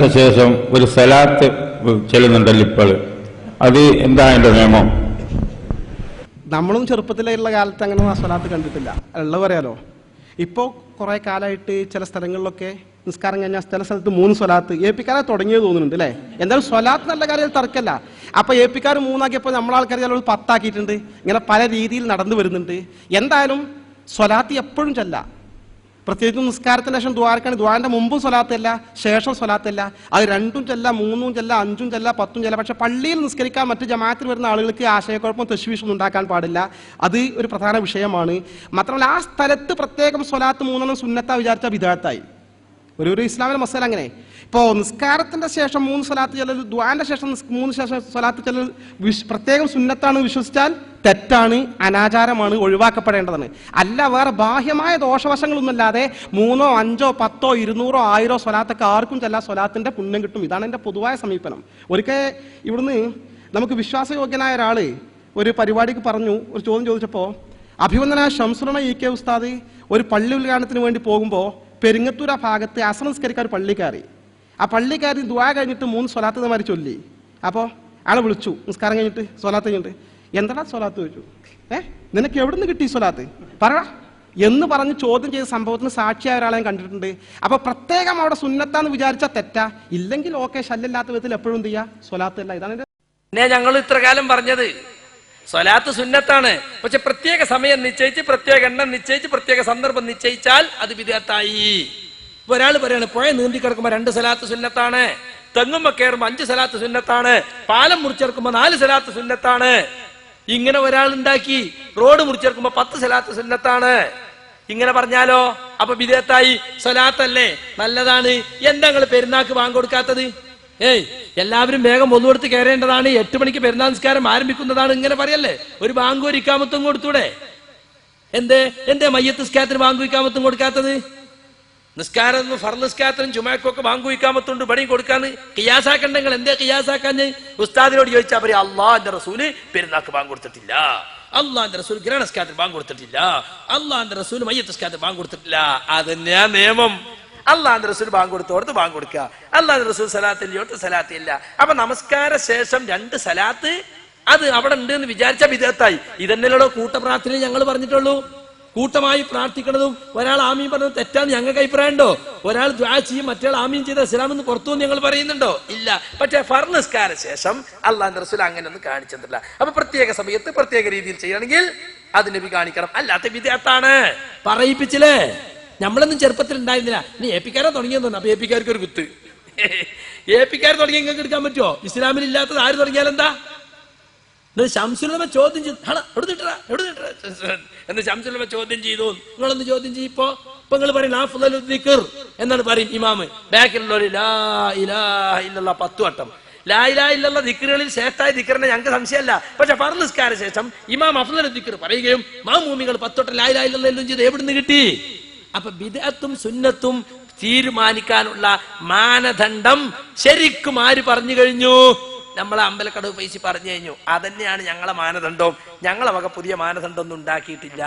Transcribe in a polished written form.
നിസ്കാരത്തിന്റെ ശേഷം ഒരു സലാത്ത് ചെല്ലുന്നുണ്ടല്ലോ ഇപ്പോൾ, അത് എന്താ അതിന്റെ നിയമം? നമ്മളും ചെറുപ്പത്തിലുള്ള കാലത്ത് അങ്ങനെ സ്വലാത്ത് കണ്ടിട്ടില്ല, ഉള്ളത് പറയാലോ. ഇപ്പോൾ കുറേ കാലമായിട്ട് ചില സ്ഥലങ്ങളിലൊക്കെ നിസ്കാരം കഴിഞ്ഞാൽ ചില സ്ഥലത്ത് 3 സ്വലാത്ത് ഏപ്പിക്കാരെ തുടങ്ങിയത് തോന്നുന്നുണ്ട് അല്ലേ. എന്തായാലും സ്വലാത്ത് നല്ല കാര്യം തർക്കമല്ല. അപ്പോൾ ഏപ്പിക്കാർ 3 ആക്കിയപ്പോൾ നമ്മളാൾക്കാർ ചിലപ്പോൾ 10 ആക്കിയിട്ടുണ്ട്. ഇങ്ങനെ പല രീതിയിൽ നടന്നു വരുന്നുണ്ട്. എന്തായാലും സ്വലാത്ത് എപ്പോഴും ചെല്ലാം. പ്രത്യേകിച്ചും നിസ്കാരത്തിന് ശേഷം ദ്വാരക്കാണ്. ദ്വാരന്റെ മുമ്പും സ്വലാത്തല്ല, ശേഷം സ്വലാത്തല്ല. അത് 2ഉം ചെല്ല, 3ഉം ചെല്ല, 5ഉം ചെല്ല, 10ഉം ചെല്ല. പക്ഷെ പള്ളിയിൽ നിസ്കരിക്കാൻ മറ്റ് ജമാഅത്തിൽ വരുന്ന ആളുകൾക്ക് ആശയക്കുഴപ്പം തശ്വീഷൊന്നും ഉണ്ടാക്കാൻ പാടില്ല. അത് ഒരു പ്രധാന വിഷയമാണ്. മാത്രമല്ല ആ സ്ഥലത്ത് പ്രത്യേകം സ്വലാത്ത് 3 സുന്നത്താ വിചാരിച്ച ബിദഅത്തായി. ഒരു ഇസ്ലാമിലെ മസല അങ്ങനെ. ഇപ്പോൾ നിസ്കാരത്തിന്റെ ശേഷം 3 സ്വലാത്ത് ചെല്ലൽ, ദ്വാന്റെ ശേഷം 3 ശേഷം സ്വലാത്ത് ചെല്ലൽ പ്രത്യേകം സുന്നത്താണ് വിശ്വസിച്ചാൽ തെറ്റാണ്, അനാചാരമാണ്, ഒഴിവാക്കപ്പെടേണ്ടതാണ്. അല്ല വേറെ ബാഹ്യമായ ദോഷവശങ്ങളൊന്നുമല്ലാതെ 3, 5, 10, 200, 1000 സ്വലാത്തൊക്കെ ആർക്കും ചെല്ലാൻ സ്വലാത്തിന്റെ പുണ്യം കിട്ടും. ഇതാണ് എൻ്റെ പൊതുവായ സമീപനം. ഒരിക്കൽ ഇവിടുന്ന് നമുക്ക് വിശ്വാസയോഗ്യനായ ഒരാള് ഒരു പരിപാടിക്ക് പറഞ്ഞു, ഒരു ചോദ്യം ചോദിച്ചപ്പോൾ, അഭിവന്ദനായ ശംസുലന ഇ.കെ. ഉസ്താദ് ഒരു പള്ളി ഉദ്ഘാടനത്തിന് വേണ്ടി പോകുമ്പോൾ പെരിങ്ങത്തൂർ ഭാഗത്ത് അസർ നിസ്കരിക്കാൻ ഒരു പള്ളി കയറി. ആ പള്ളി കയറി ദുആ കഴിഞ്ഞിട്ട് 3 സ്വലാത്ത് എന്നമാര് ചൊല്ലി. അപ്പോൾ ആളെ വിളിച്ചു, നിസ്കാരം കഴിഞ്ഞിട്ട് സ്വലാത്ത് കഴിഞ്ഞിട്ട്, എന്താ സ്വലാത്ത് ചോദിച്ചു. നിനക്ക് എവിടെ നിന്ന് കിട്ടി സ്വലാത്ത് പറ എന്ന് പറഞ്ഞ് ചോദ്യം ചെയ്ത സംഭവത്തിന് സാക്ഷിയായ ഒരാളെ ഞാൻ കണ്ടിട്ടുണ്ട്. അപ്പൊ പ്രത്യേകം അവിടെ സുന്നത്താന്ന് വിചാരിച്ചാൽ തെറ്റാ, ഇല്ലെങ്കിൽ ഓക്കെ, ശല്യമില്ലാത്ത വിധത്തിൽ എപ്പോഴും എന്ത് ചെയ്യാ, സ്വലാത്ത് അല്ല. ഇതാണ് പിന്നെ ഞങ്ങൾ ഇത്ര കാലം പറഞ്ഞത് സ്വലാത്ത് സുന്നത്താണ്. പക്ഷെ പ്രത്യേക സമയം നിശ്ചയിച്ച്, പ്രത്യേക എണ്ണം നിശ്ചയിച്ച്, പ്രത്യേക സന്ദർഭം നിശ്ചയിച്ചാൽ അത് ബിദ്അത്തായി. ഇപ്പൊ ഒരാൾ പറയാണ് പുഴ നീന്തി കിടക്കുമ്പോ 2 സ്വലാത്ത് സുന്നത്താണ്, തെങ്ങുമ്പോ കയറുമ്പോ 5 സ്വലാത്ത് സുന്നത്താണ്, പാലം മുറിച്ചെടുക്കുമ്പോ 4 സ്വലാത്ത് സുന്നത്താണ്. ഇങ്ങനെ ഒരാൾ ഉണ്ടാക്കി. റോഡ് മുറിച്ചെടുക്കുമ്പോ 10 സ്വലാത്ത് സുന്നത്താണ്. ഇങ്ങനെ പറഞ്ഞാലോ അപ്പൊ ബിദ്അത്തായി. സ്വലാത്തല്ലേ, നല്ലതാണ്. എന്താ നിങ്ങൾ പെരുന്നാക്ക് ബാങ്ക് കൊടുക്കാത്തത്? എല്ലാവരും വേഗം ഒന്നുകൊടുത്ത് കയറേണ്ടതാണ്, 8 മണിക്ക് പെരുന്നാൾ നിസ്കാരം ആരംഭിക്കുന്നതാണ്, ഇങ്ങനെ പറയല്ലേ. ഒരു ബാങ്ക് ഒരു ഇക്കാമത്തും കൊടുത്തൂടെ? എന്തേ മയ്യത്ത് നിസ്കാരത്തിന് ബാങ്ക് ഇക്കാമത്തും കൊടുക്കാത്തത്? നിസ്കാരം ഫർള് നിസ്കാരത്തിനും ജുമാക്കൊക്കെ ബാങ്ക് ഇക്കാമത്തുണ്ട്, ഇവിടെയും കൊടുക്കാന്ന് ഖിയാസാക്കണ്ടെങ്കിൽ എന്തേ ഖിയാസാക്കാഞ്ഞ്? ഉസ്താദിനോട് ചോദിച്ചാൽ പറയും അള്ളാന്റെ റസൂല് പെരുന്നാക്ക് ബാങ്ക് കൊടുത്തിട്ടില്ല, അള്ളാന്റെ റസൂൽ ഗ്രഹണസ്കാരത്തിന് ബാങ്ക് കൊടുത്തിട്ടില്ല, അള്ളാന്റെ റസൂൽ മയ്യത്ത് നിസ്കാരത്തിന് ബാങ്ക് കൊടുത്തിട്ടില്ല. അതന്നെയാ നിയമം. അള്ളാന്റെ റസൂൽ ബാങ്ക് കൊടുത്തോടത്ത് ബാങ്ക് കൊടുക്കുക, അള്ളാന്റെ റസൂൽ സലാത്തില്ലോട്ട് സലാത്തില്ല. അപ്പൊ നമസ്കാര ശേഷം 2 സലാത്ത് അത് അവിടെ ഉണ്ട് എന്ന് വിചാരിച്ച ബിദ്അത്തായി. ഇതന്നെയല്ലോ കൂട്ടപ്രാർത്ഥന ഞങ്ങൾ പറഞ്ഞിട്ടുള്ളൂ. കൂട്ടമായി പ്രാർത്ഥിക്കുന്നതും ഒരാൾ ആമീൻ പറഞ്ഞത് തെറ്റാന്ന് ഞങ്ങൾക്ക് അഭിപ്രായമുണ്ടോ? ഒരാൾ ദുആ ചെയ്യും, മറ്റേ ആമീൻ ചെയ്ത ഇസ്ലാമെന്ന് പുറത്തു ഞങ്ങൾ പറയുന്നുണ്ടോ? ഇല്ല. പക്ഷെ ഫർള് നിസ്കാര ശേഷം അള്ളാന്റെ റസൂൽ അങ്ങനെ ഒന്നും കാണിച്ചിട്ടില്ല. അപ്പൊ പ്രത്യേക സമയത്ത് പ്രത്യേക രീതിയിൽ ചെയ്യണമെങ്കിൽ അത് നബി കാണിക്കണം, അല്ലാത്ത ബിദ്അത്താണ്. പറയിപ്പിച്ചില്ലേ? നമ്മളൊന്നും ചെറുപ്പത്തിൽ ഉണ്ടായിരുന്നില്ല. നീ എപ്പിക്കാരോ തുടങ്ങിയെന്ന് പറഞ്ഞു. അപ്പൊ എപ്പിക്കാർക്ക് ഒരു കുത്ത്. എപ്പിക്കാർ തുടങ്ങി നിങ്ങൾക്ക് എടുക്കാൻ പറ്റുമോ? ഇസ്ലാമിൽ ഇല്ലാത്തത് ആര് തുടങ്ങിയാലെന്താ? ശംസുലമ ചോദ്യം ചെയ്തു, എന്ന് ശംസുലമ ചോദ്യം ചെയ്തു. നിങ്ങളൊന്ന് ചോദ്യം ചെയ്യിപ്പോ നിങ്ങൾ പറയും അഫ്ളലു ദിക്ർ എന്നാണ് പറയും ഇമാമ്. ബാക്കിലുള്ളവര് ലാ ഇലാഹ ഇല്ലല്ലാഹ് 10 വട്ടം. ലാ ഇലാഹ ഇല്ലല്ലാഹ് ദിക്റുകളിൽ ശ്രേഷ്ഠമായ ദിക്റിനെ ഞങ്ങൾക്ക് സംശയമല്ല. പക്ഷെ ഫർള് നിസ്കാര ശേഷം ഇമാം അഫ്ളലു ദിക്ർ പറയുകയും മാമൂമികൾ 10 വട്ടം ലാ ഇലാഹ ഇല്ലല്ലാഹ് എല്ലാം ചെയ്ത് എവിടുന്ന് കിട്ടി? അപ്പൊ ബിദ്അത്തും സുന്നത്തും തീരുമാനിക്കാനുള്ള മാനദണ്ഡം ശരിക്കും ആര് പറഞ്ഞു കഴിഞ്ഞു? നമ്മളെ അമ്പലക്കടവ് പൈസ പറഞ്ഞു കഴിഞ്ഞു. അതന്നെയാണ് ഞങ്ങളെ മാനദണ്ഡവും. ഞങ്ങളെ വക പുതിയ മാനദണ്ഡം ഒന്നും ഉണ്ടാക്കിയിട്ടില്ല.